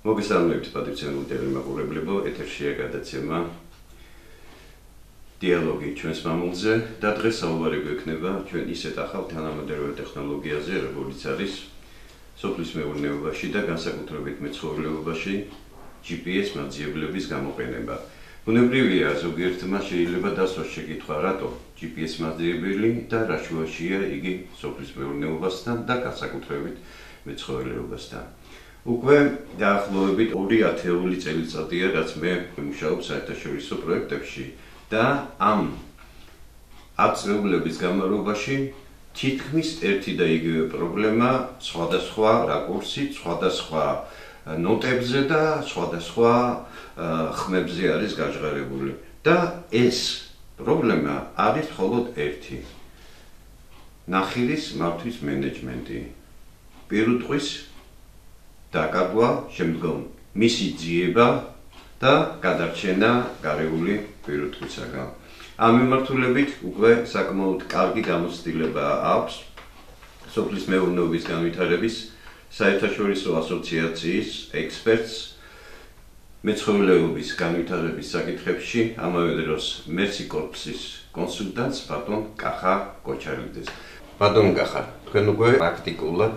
მოგესალმებით პატრიციული ტელემაყურებლებო, ეთერშია გადაცემა დიალოგი ჩვენს მამულზე და დღეს საუბარი გვექნება ჩვენ ისეთ ახალ თანამედროვე ტექნოლოგიაზე, როგორც არის სოფლის მეურნეობაში და განსაკუთრებით მეცხოველეობაში GPS მაძიებლების გამოყენება. ბუნებრივია, ზოგიერთმა შეიძლება დასვას შეკითხვა, რატო GPS მაძიებელი და რა შუაშია იგი სოფლის მეურნეობასთან და განსაკუთრებით მეცხოველეობასთან. უკვე დაახლოებით 2 ათეული წელიწადია, რაც მე ვმუშაობ საერთაშორისო პროექტებში და ამ 10 წლების განმავლობაში თითქმის ერთი და იგივე პრობლემა სხვადასხვა რაკურსით, სხვადასხვა ნოტებზე და სხვადასხვა ხმებზე არის გაჟღერებული. და ეს პრობლემა არის მხოლოდ ერთი. ნახილის მართვის მენეჯმენტი. პირუტყვის დაკარგვა, შემდგომ მისი ძიება და გადარჩენა გარეული პირუტყვისაგან. ამ მიმართულებით უკვე საკმაოდ კარგი გამოცდილება აქვს სოფლის მეურნეობის განვითარების საერთაშორისო ასოციაციის ექსპერტს მეცხოველეობის განვითარების საკითხებში, ამავე დროს მერსი კორპუსის კონსულტანტს ბატონ კახა კოჩარლიძეს. ბატონ კახა, თქვენ უკვე პრაქტიკულად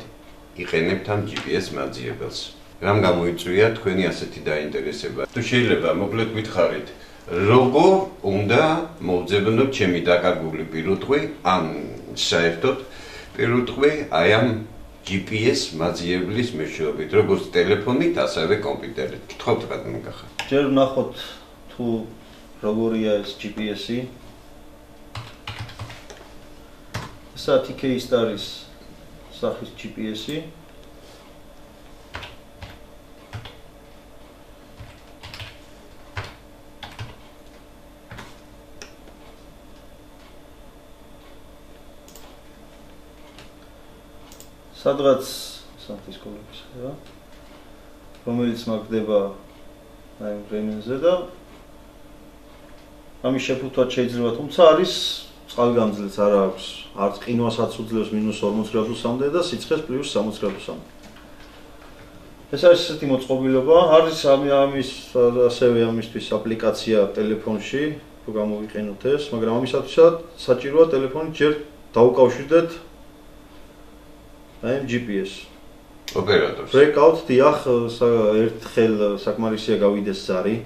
იყენებთ ამ GPS მაძიებელს. რამ გამოიწვია თქვენი ასეთი დაინტერესება? თუ შეიძლება მოკლედ გითხარით, როგორ უნდა მოვძებნოთ ჩემი დაკარგული პირუტყვი, ან საერთოდ პირუტყვი აი ამ GPS მაძიებლის მეშვეობით, როგორც ტელეფონით, ასევე კომპიუტერით. გითხოვთ ბატონ კახა. ჯერ ვნახოთ თუ როგორია ეს GPS-ი. ეს TK-Star-ის სახის GPS-ი. სადღაც სამთის კოლექცია ხდება, რომელიც მაგდება აი რენზე და ამის შეფუთვაც შეიძლება, თუმცა არის წყალგამძლეც არ აქვს, არც ყინვასაც უძლებს -40 გრადუსამდე და სიცხეს +60 გრადუსამდე. ეს არის ესეთი მოწყობილობა, არის ასევე ამისთვის აპლიკაცია ტელეფონში, თუ გამოვიყენოთ ეს, მაგრამ ამისათვის საჭიროა ტელეფონი ჯერ დაუკავშირდეთ აი GPS. ოპერატორს. ბრეკაუტ დიახ, ერთხელ საკმარისია გავიდეს ზარი.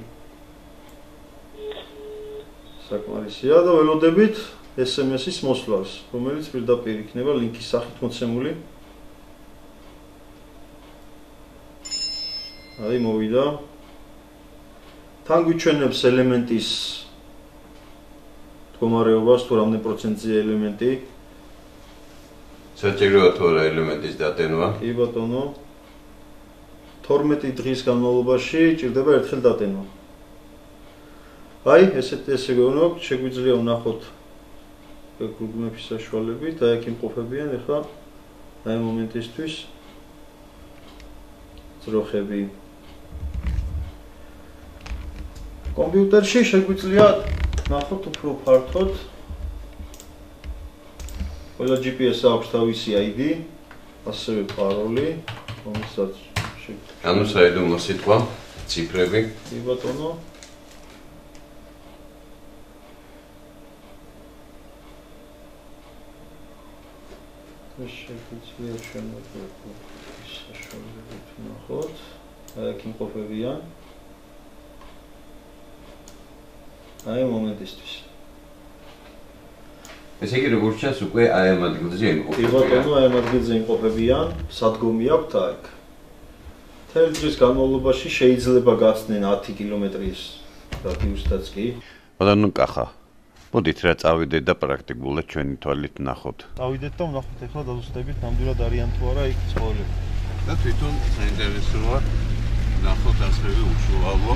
საკმარისია და ველოდებით SMS-ის მოსვლას, რომელიც პირდაპირ იქნება ლინკის სახით მოცემული. აი მოვიდა. თან გვიჩვენებს ელემენტის მდგომარეობას, თუ რამდენი პროცენტია ელემენტი. საჭიროა თუ არა ელემენტის დატენვა? კი ბატონო. 12 დღის განმავლობაში ჭირდება ერთხელ დატენვა. აი, ესე გვეუბნებთ, შეგვიძლია ვნახოთ Google Maps-ის საშუალებით, აი აქ იმყოფებიან ახლა აი მომენტისთვის ძროხები. კომპიუტერში შეგვიძლია ვნახოთ უფრო ფართოდ. ყველა GPS-ს აქვს თავისი ID, ასევე პაროლი, რომელსაც ანუ საიდუმლო სიტყვა, ციფრები. კი ბატონო. ეს შეგვიძლია შემოვიდეთ საშუალებით ვნახოთ. აი აქ იმყოფებიან. აი მომენტისთვის. ესე იგი როგორც ჩანს უკვე აი ამ ადგილზე იმყოფებიან. კი ბატონო, აი ამ ადგილზე იმყოფებიან, სადგომი აქვთ აქ. მთელი დღის განმავლობაში შეიძლება გაცნენ 10 კილომეტრის რადიუსსაც კი. ბატონო კახა, მოდით რა წავიდეთ და პრაქტიკულად ჩვენი თვალით ვნახოთ. წავიდეთ და ვნახოთ ახლა დაზუსტებით ნამდვილად არიან თუ არა იქ ცხოველები. და თვითონ საინტერესოა ვნახოთ ასევე უშუალო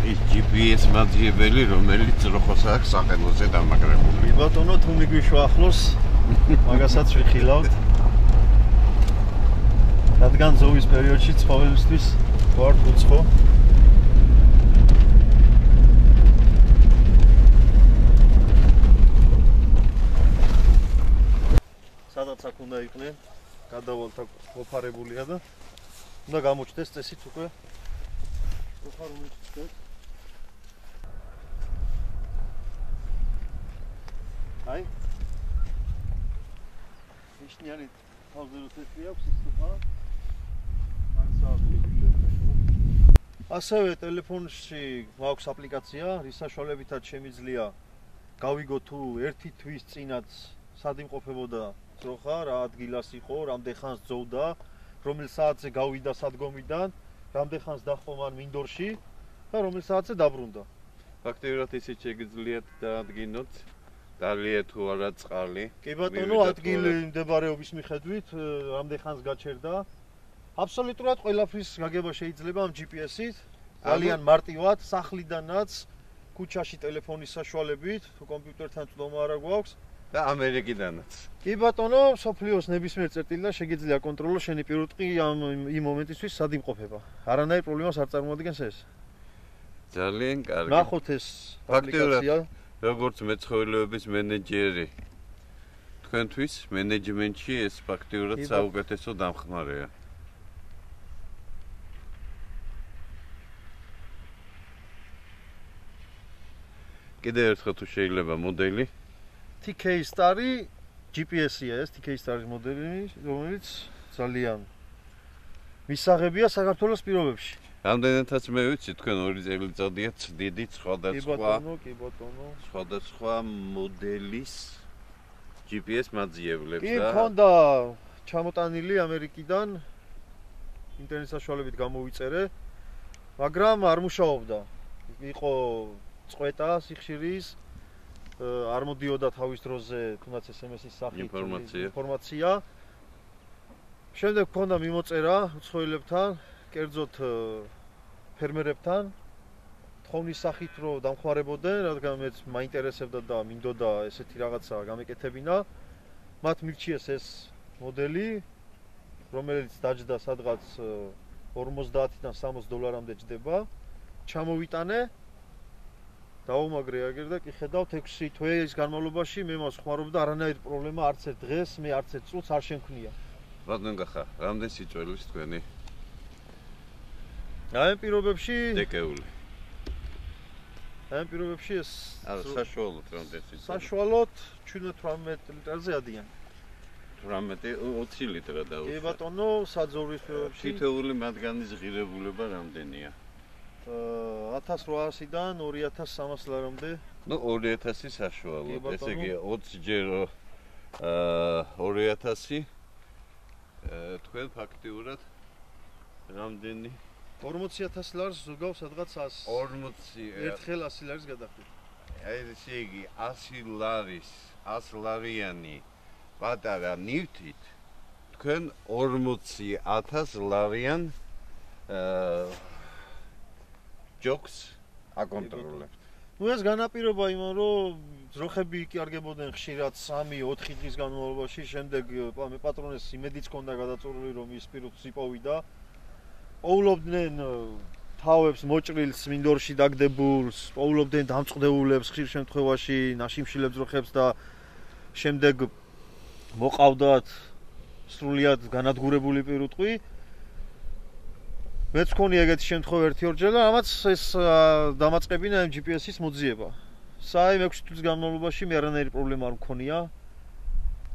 ის GPS მაძიებელი, რომელიც როხოს აქვს სახელოზე დამაგრებული. ბატონო, თუ მიგვიშვა ახლოს, მაგასაც ვიხილავთ. რადგან ზოვის პერიოდში ცხოველებისთვის ვართ უცხო. სადაც აქ უნდა იყვნენ, გადავალთ აქ გოფარებულია და უნდა გამოჩნდეს წესით უკვე. ხარ უმეცდეთ. აი. ნიშნიანი თავზე როთესლი აქვს ის ხა. ასევე ტელეფონში მაქვს აპლიკაცია, რის საშუალებითაც შემიძლია გავიგო თუ ერთი თვის წინაც სად იმყოფებოდა ძროხა, რა ადგილას იყო, რამდენ ხანს ძოვდა, რომელ საათზე გავიდა სადგომიდან, რამდენ ხანს დაჰყო მან მინდორში და რომელ საათზე დაბრუნდა. ფაქტიურად ისიც შეგიძლიათ დაადგინოთ, დალია თუ არა წყალი. კი ბატონო, ადგილი მდებარეობის მიხედვით, რამდენ ხანს გაჩერდა. აბსოლუტურად ყველაფრის გაგება შეიძლება ამ GPS-ით. ძალიან მარტივად, სახლიდანაც, ქუჩაში ტელეფონის საშუალებით, თუ კომპიუტერთან წვდომა არ გვაქვს და ამერიკიდანაც. კი ბატონო, სოფლიოს ნებისმიერ წერტილიდან შეგიძლია კონტროლო შენი პირუტყი იმ მომენტისთვის სად იმყოფება. არანაირ პრობლემას არ წარმოადგენს ეს. ძალიან კარგი. ნახოთ ეს აპლიკაცია. როგორც მეცხოველეობის მენეჯერი. თქვენთვის მენეჯმენტში ეს ფაქტიურად საუკეთესო დამხმარეა. კიდევ ერთხელ თუ შეიძლება მოდელი TK Star-ი GPS-ია ეს TK Star-ის მოდელი, რომელიც ძალიან მისაღებია საქართველოს პირობებში. რამდენადაც მე ვიცი, თქვენ 2 წელიწადია ცდიდით სხვადასხვა მოდელის GPS მაძიებლებს და კი მქონდა ჩამოტანილი ამერიკიდან ინტერნეტ საშუალებით გამოვიწერე, მაგრამ არ მუშაობდა. იყო წყვეტა სიხშირის, არ მოდიოდა თავის დროზე, თუნდაც SMS-ის სახით ინფორმაცია. შემდეგ მქონდა მიმოწერა უცხოელებთან, კერძოდ ფერმერებთან, თხოვნის სახით რომ დამხმარებოდნენ, რადგან მეც მაინტერესებდა და მინდოდა ესეთი რაღაცა გამეკეთებინა. მათ მირჩიეს ეს მოდელი, რომელიც დაჯდა სადღაც $50-დან $60-მდე ჯდება. ჩამოვიტანე დაუმაგრე აგერ და კი ხედავთ 6 თვეის განმავლობაში მე მას ხმარობდა არანაირი პრობლემა არც ერთ დღეს მე არც ერთ წუთს არ შემქნია. ბატონო გახა, რამდენ სიწველის თქვენი? აი პირობებში დეკეული. აი პირობებში ეს საშუალოდ რამდენ სიწველი? საშუალოდ 17-18 ლიტრზე ადიან. 20 ლიტრა დაუშვათ. კი ბატონო, საძოვრის პირობებში თითოეული მათგანის ღირებულება რამდენია? 1800-დან 2300 ლარამდე. ნუ 2000 საშუალოდ. ესე იგი 20 ჯერ 2000 თქვენ ფაქტიურად რამდენი 40000 ლარს ზოგავ სადღაც 100. 40 ერთხელ 100 ლარის გადახდით. აი ესე იგი 100 ლარიანი პატარა ნივთით თქვენ 40000 ლარიან ჯოქს აკონტროლებთ. ნუ ეს განაპირობა იმან რომ ძროხები იკარგებოდნენ ხშირად 3-4 დღის განმავლობაში, შემდეგ მე პატრონეს იმედიც ჰქონდა გადაწურული რომ ის პირუტყს იპოვიდა. პოულობდნენ თავებს მოჭრილს მინდორში დაგდებულს, პოულობდნენ დამწყდებულებს ხშირ შემთხვევაში, ნაშიმშილებ ძროხებს და შემდეგ მოყავდათ სრულიად განადგურებული პირუტყვი. მეც მქონია ეგეთი შემთხვევა 1-2 და ამაც ეს დამაწყებინა ამ GPS-ის მოძიება. საი 6 თვის განმავლობაში მე არანაირი პრობლემა არ მქონია.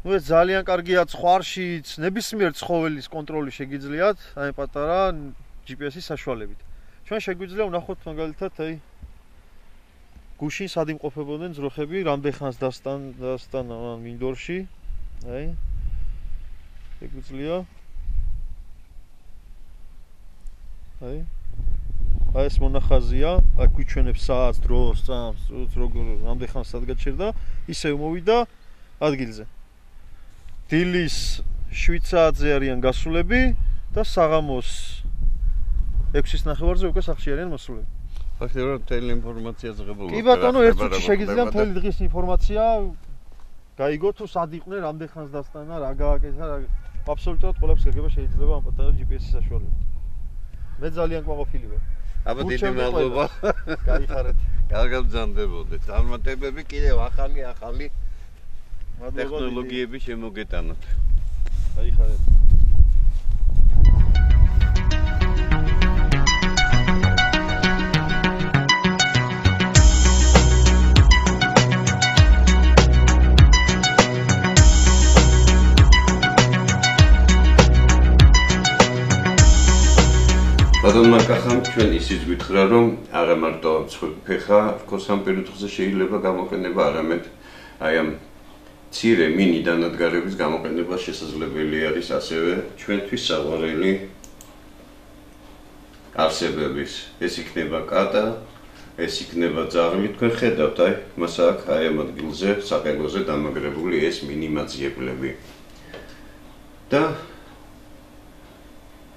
ნუ ეს ძალიან კარგია ცხვარშიც, ნებისმიერ ცხოველის კონტროლი შეგიძლიათ აი პატარა GPS-ის საშუალებით. ჩვენ შეგვიძლია ვნახოთ მაგალითად აი გუშინ სად იმყოფებოდნენ ძროხები, რამდენ ხანს დასტან ამ მინდორში. აი შეგვიძლია აი ეს მონახაზია, აი გვიჩვენებს საათს, დროს, წამს, როგორ რამდენ ხანს სად გაჩერდა, ისევ მოვიდა ადგილზე. დილის 7 საათზე არიან გასულები და საღამოს 6-ის ნახევარზე უკვე სახლში არიან მოსულები. ფაქტიურად მთელი ინფორმაცია ზღებულობთ. კი ბატონო, ერთ წუთში შეგიძლია მთელი დღის ინფორმაცია გაიგო თუ სად იყვნენ, რამდენ ხანს დასტანა, რა გააკეთა, აბსოლუტურად ყველაფერს გაგება შეიძლება ამ პატარა GPS-ის საშუალებით. მე ძალიან ყვაყოფილი ვარ. აბა დიდი მადლობა. გაიხარეთ. კარგად ბრძანდებოდეთ. წარმატებები კიდევ ახალი ტექნოლოგიები შემოგეტანოთ. გაიხარეთ. ბატონო მაკახამ ჩვენ ისიც გითხრა რომ არა მარტო ფეხა რქოს ამ პერიოდზე შეიძლება გამოყენება არამედ აი ამ ცირე მინი დანადგარების გამოყენება შესაძლებელი არის ასევე ჩვენთვის საყვარელი არსებების ეს იქნება კატა ეს იქნება ძაღლი თქვენ ხედავთ აი მას აქ აი ამ ადგილზე საყელოზე დამაგრებული ეს მინი მაძიებლები და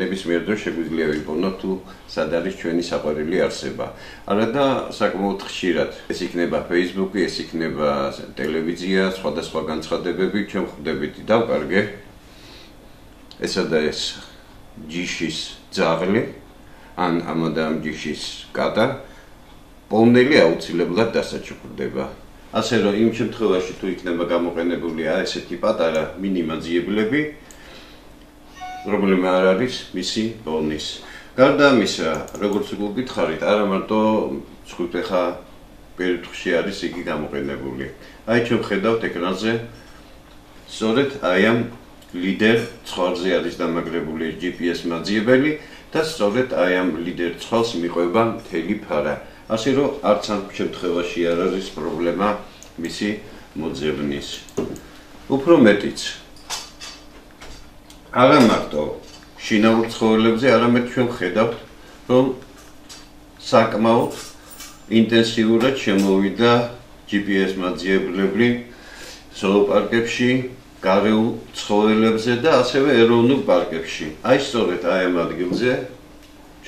ნებისმიერ დროს შეგვიძლია ვიპოვნოთ თუ სად არის ჩვენი საყვარელი არსება. არა და საკმაოდ ხშირად ეს იქნება Facebook-ი, ეს იქნება ტელევიზია, სხვადასხვა განცხადებები, ჩვენ ხვდებით დავკარგე. ესა და ეს ჯიშის ძაღლი, ან ამ ჯიშის კატა, პოვნელი აუცილებლად დასაჩუქრდება. ასე რომ იმ შემთხვევაში თუ იქნება გამოყენებული ესეთი პატარა მინიმაძიებლები პრობლემა არ არის მისი ბონის. გარდა ამისა, როგორც გითხარით, არა მარტო ცხვირფეხა პერიოდში არის იგი გამოყენებული. აი ჩვენ ხედავთ ეკრანზე, სწორედ აი ამ ლიდერ ცხვარზე არის დამაგრებული GPS მაძიებელი და სწორედ აი ამ ლიდერ ცხვარს მიყვება მთელი ფარა. ასე რომ არც ამ შემთხვევაში არ არის პრობლემა მისი მოძებნის. უფრო მეტიც არა მარტო შინაურ ცხოველებზე, არამედ ჩვენ ხედავთ, რომ საკმაოდ ინტენსიურად შემოვიდა GPS მაძიებლები ზოოპარკებში, გარეულ ცხოველებზე და ასევე ეროვნულ პარკებში. აი სწორედ აი ამ ადგილზე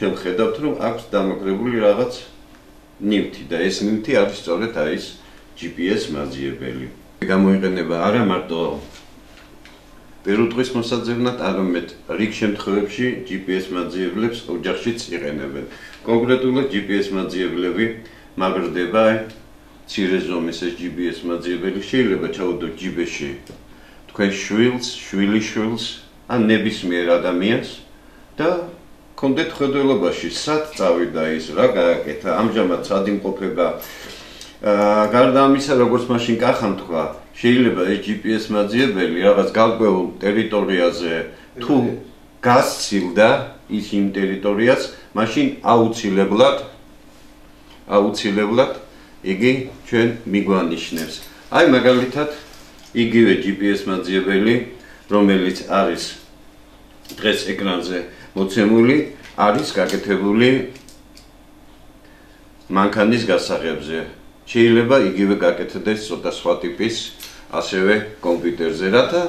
ჩვენ ხედავთ, რომ აქვს დამაგრებული რაღაც ნივთი და ეს ნივთი არის სწორედ აი ეს GPS მაძიებელი. გამოიყენება არა მარტო პერუტყვის მოსაძებნად, არამედ რიგ შემთხვევებში GPS მაძიებლებს ოჯახშიც იყენებენ. კონკრეტულად GPS მაძიებლები მაგრდება მცირე ზომის ეს GPS მაძიებელი შეიძლება ჩაუდოთ ჯიბეში თქვენ შვილს, შვილიშვილს ან ნებისმიერ ადამიანს და კონდეთ ხედველობაში სად წავიდა ის, რა გააკეთა, ამჟამად სად იმყოფება. გარდა ამისა, როგორც მაშინ კახამ თქვა, შეიძლება ეს GPS მაძიებელი რაღაც გარკვეულ ტერიტორიაზე თუ გასცილდა ის იმ ტერიტორიას, მაშინ აუცილებლად იგი ჩვენ მიგვანიშნებს. აი მაგალითად იგივე GPS მაძიებელი, რომელიც არის დღეს ეკრანზე მოცემული, არის გაკეთებული მანქანის გასაღებზე. შეიძლება იგივე გაკეთდეს ცოტა სხვა ტიპის ასევე კომპიუტერზე, რათა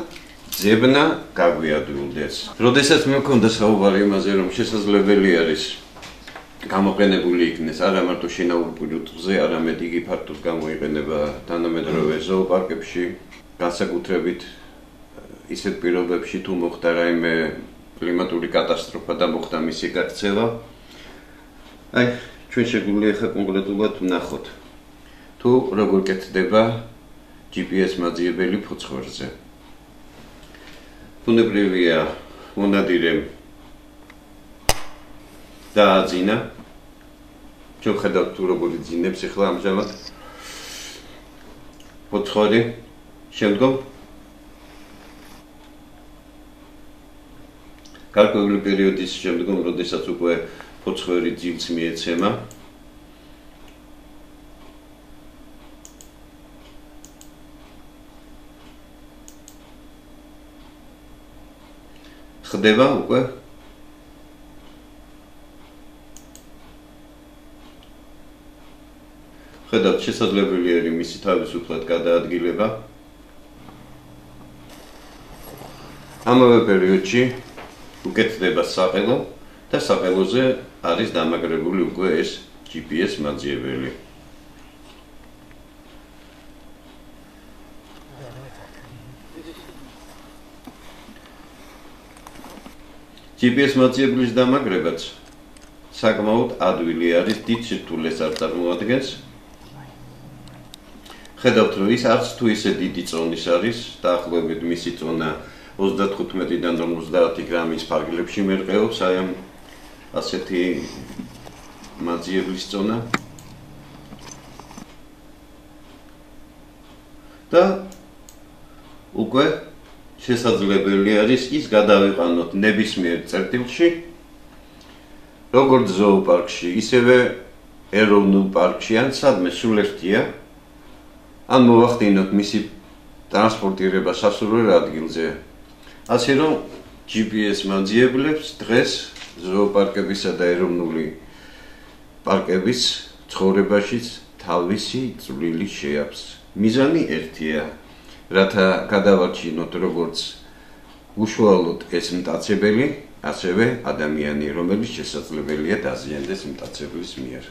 ძებნა გაგვიადვილდეს. როდესაც მე მქონდა საუბარი იმაზე, რომ შესაძლებელი არის გამოყენებული იქნეს არა მარტო შინაურ პილოტზე, არამედ იგი ფართოდ გამოიყენება თანამედროვე ზოოპარკებში, განსაკუთრებით ისეთ პირობებში, თუ მოხდა რაიმე კლიმატური კატასტროფა და მოხდა მისი გაქცევა. აი, ჩვენ შეგვიძლია ახლა კონკრეტულად ვნახოთ, თუ როგორ კეთდება GPS მაძიებელი ფოცხვერზე. ბუნებრივია მონადირემ დააძინა. ჩვენ ხედავთ თუ როგორ იძინებს ახლა ამჟამად ფოცხვერი. შემდგომ გარკვეული პერიოდის შემდგომ, როდესაც უკვე ფოცხვერი ძილს მიეცემა, ხდება უკვე ხედავთ, შესაძლებელი არის მისი თავისუფლად გადაადგილება. ამავე პერიოდში უკეთდება საყელო და საყელოზე არის დამაგრებული უკვე ეს GPS მაძიებელი. GPS მაძიებლის დამაგრებაც საკმაოდ ადვილი არის, დიდ სირთულეს არ წარმოადგენს. ხედავთ, რომ ის არც თუ ისე დიდი წონის არის, დაახლოებით მისი წონა 35-დან 50 გრამის ფარგლებში მერყეობს აი ამ ასეთი მაძიებლის წონა. და უკვე შესაძლებელი არის ის გადავიყანოთ ნებისმიერ წერტილში, როგორც ზოოპარკში, ისევე ეროვნულ პარკში ან სადმე სულ ერთია. ან მოვახდინოთ მისი ტრანსპორტირება სასურველ ადგილზე. ასე რომ GPS მაძიებლებს დღეს ზოოპარკებისა და ეროვნული პარკების ცხოვრებაშიც თავისი წვლილი შეაქვს. მიზანი ერთია, რათა გადავარჩინოთ როგორც უშუალოდ ეს მტაცებელი, ასევე ადამიანი, რომელიც შესაძლებელია დაზიანდეს მტაცებლის მიერ.